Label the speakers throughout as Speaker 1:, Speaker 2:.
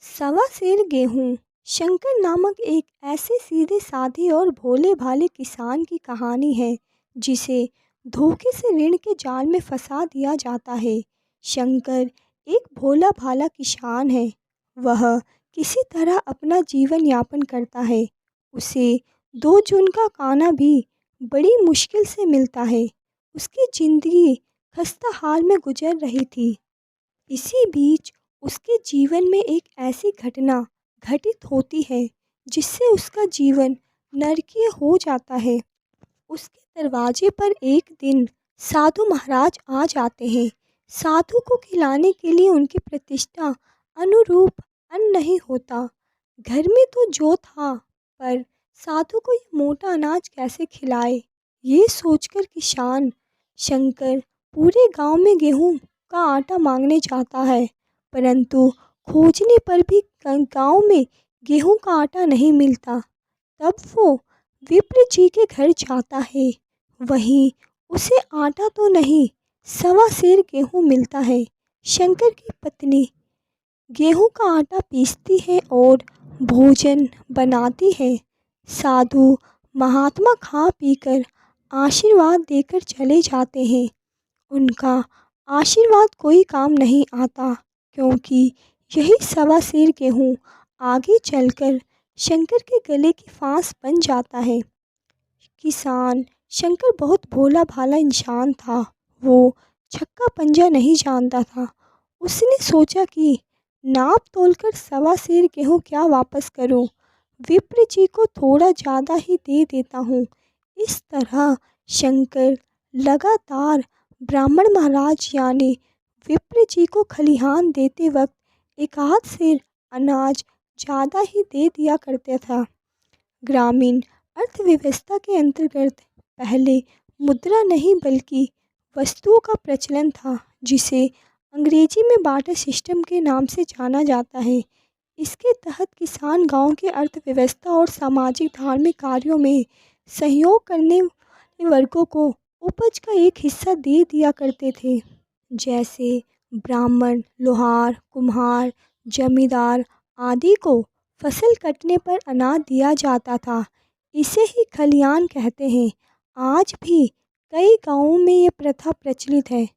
Speaker 1: सवा सेर गेहूं। शंकर नामक एक ऐसे सीधे साधे और भोले भाले किसान की कहानी है जिसे धोखे से ऋण के जाल में फंसा दिया जाता है। शंकर एक भोला भाला किसान है। वह किसी तरह अपना जीवन यापन करता है। उसे 2 जून का खाना भी बड़ी मुश्किल से मिलता है। उसकी जिंदगी खस्ता हाल में गुजर रही थी। इसी बीच उसके जीवन में एक ऐसी घटना घटित होती है जिससे उसका जीवन नरकीय हो जाता है। उसके दरवाजे पर एक दिन साधु महाराज आ जाते हैं। साधु को खिलाने के लिए उनकी प्रतिष्ठा अनुरूप अन्न नहीं होता। घर में तो जो था, पर साधु को ये मोटा अनाज कैसे खिलाए, ये सोचकर किसान शंकर पूरे गांव में गेहूं का आटा मांगने जाता है। परंतु खोजने पर भी गांव में गेहूं का आटा नहीं मिलता। तब वो विप्र जी के घर जाता है। वहीं उसे आटा तो नहीं, सवा सेर गेहूं मिलता है। शंकर की पत्नी गेहूं का आटा पीसती है और भोजन बनाती है। साधु महात्मा खा पीकर आशीर्वाद देकर चले जाते हैं। उनका आशीर्वाद कोई काम नहीं आता, क्योंकि यही सवा सेर गेहूं आगे चलकर शंकर के गले की फांस बन जाता है। किसान शंकर बहुत भोला भाला इंसान था। वो छक्का पंजा नहीं जानता था। उसने सोचा कि नाप तोलकर सवा सेर गेहूं क्या वापस करूं, विप्र जी को थोड़ा ज़्यादा ही दे देता हूँ। इस तरह शंकर लगातार ब्राह्मण महाराज यानी विप्र जी को खलिहान देते वक्त एक आध सेर अनाज ज़्यादा ही दे दिया करता था। ग्रामीण अर्थव्यवस्था के अंतर्गत पहले मुद्रा नहीं बल्कि वस्तुओं का प्रचलन था, जिसे अंग्रेजी में बार्टर सिस्टम के नाम से जाना जाता है। इसके तहत किसान गांव के अर्थव्यवस्था और सामाजिक धार्मिक कार्यों में सहयोग करने वाले वर्गों को उपज का एक हिस्सा दे दिया करते थे। जैसे ब्राह्मण, लोहार, कुम्हार, जमींदार आदि को फसल कटने पर अनाज दिया जाता था। इसे ही खलियान कहते हैं। आज भी कई गांवों में ये प्रथा प्रचलित है।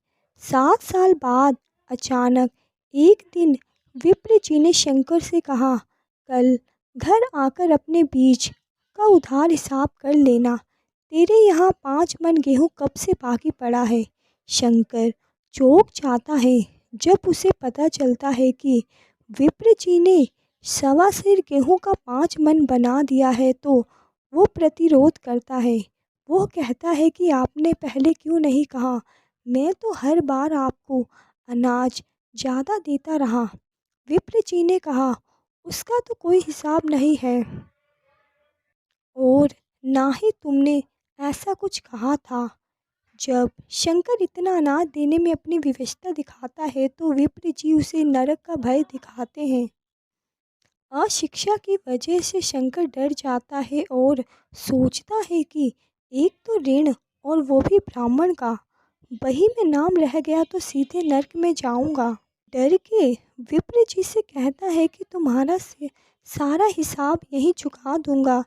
Speaker 1: 7 साल बाद अचानक एक दिन विप्र जी ने शंकर से कहा, कल घर आकर अपने बीज का उधार हिसाब कर लेना। तेरे यहाँ 5 मन गेहूँ कब से बाकी पड़ा है। शंकर चौंक जाता है जब उसे पता चलता है कि विप्र जी ने सवा सेर गेहूँ का 5 मन बना दिया है। तो वो प्रतिरोध करता है। वो कहता है कि आपने पहले क्यों नहीं कहा, मैं तो हर बार आपको अनाज ज़्यादा देता रहा। विप्र जी ने कहा, उसका तो कोई हिसाब नहीं है और ना ही तुमने ऐसा कुछ कहा था। जब शंकर इतना अनाज देने में अपनी विवशता दिखाता है तो विप्र जी उसे नरक का भय दिखाते हैं। अशिक्षा की वजह से शंकर डर जाता है और सोचता है कि एक तो ऋण और वो भी ब्राह्मण का, वही में नाम रह गया तो सीधे नरक में जाऊंगा। डर के विप्र जी से कहता है कि तुम्हारा से सारा हिसाब यहीं चुका दूंगा,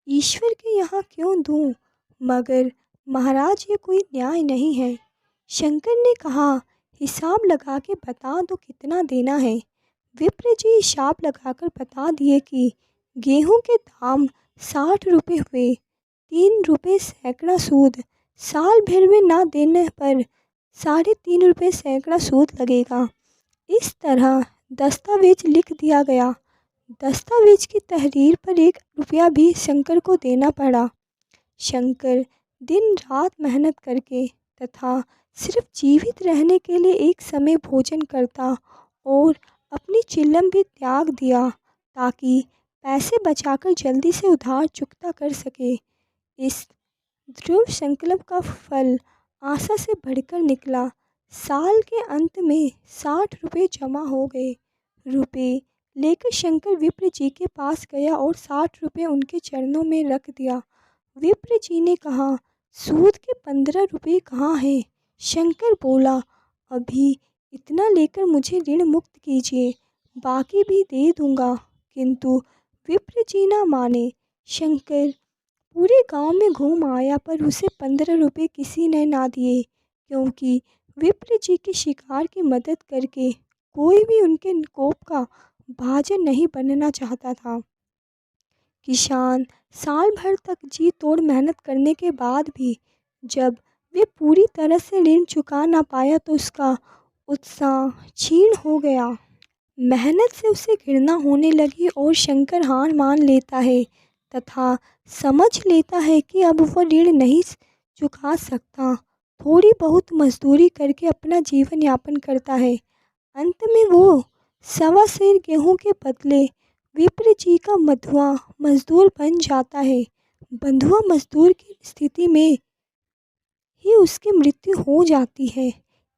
Speaker 1: ईश्वर के यहाँ क्यों दूं। मगर महाराज, ये कोई न्याय नहीं है। शंकर ने कहा, हिसाब लगा के बता दो कितना देना है। विप्र जी हिसाब लगाकर बता दिए कि गेहूं के दाम 60 रुपये हुए, 3 रुपये सैकड़ा सूद, साल भर में ना देने पर 3.5 रुपये सैकड़ा सूद लगेगा। इस तरह दस्तावेज लिख दिया गया। दस्तावेज की तहरीर पर 1 रुपया भी शंकर को देना पड़ा। शंकर दिन रात मेहनत करके तथा सिर्फ जीवित रहने के लिए एक समय भोजन करता और अपनी चिल्लम भी त्याग दिया ताकि पैसे बचाकर जल्दी से उधार चुकता कर सके। इस ध्रुव संकल्प का फल आशा से बढ़कर निकला। साल के अंत में 60 रुपये जमा हो गए। रुपये लेकर शंकर विप्र जी के पास गया और 60 रुपये उनके चरणों में रख दिया। विप्र जी ने कहा, सूद के 15 रुपये कहाँ हैं। शंकर बोला, अभी इतना लेकर मुझे ऋण मुक्त कीजिए, बाकी भी दे दूंगा। किंतु विप्र जी न माने। शंकर पूरे गांव में घूम आया पर उसे 15 रुपये किसी ने ना दिए, क्योंकि विप्र जी के शिकार की मदद करके कोई भी उनके कोप का भाजन नहीं बनना चाहता था। किसान साल भर तक जी तोड़ मेहनत करने के बाद भी जब वे पूरी तरह से ऋण चुका ना पाया तो उसका उत्साह क्षीण हो गया। मेहनत से उसे घृणा होने लगी और शंकर हार मान लेता है तथा समझ लेता है कि अब वह ऋण नहीं चुका सकता। थोड़ी बहुत मजदूरी करके अपना जीवन यापन करता है। अंत में वो 1.25 सेर गेहूं के बदले विप्र जी का बंधुआ मजदूर बन जाता है। बंधुआ मजदूर की स्थिति में ही उसकी मृत्यु हो जाती है।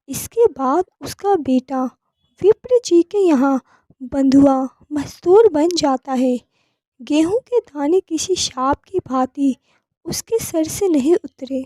Speaker 1: इसके बाद उसका बेटा विप्र जी के यहाँ बंधुआ मजदूर बन जाता है। गेहूं के दाने किसी शाप की भांति उसके सर से नहीं उतरे।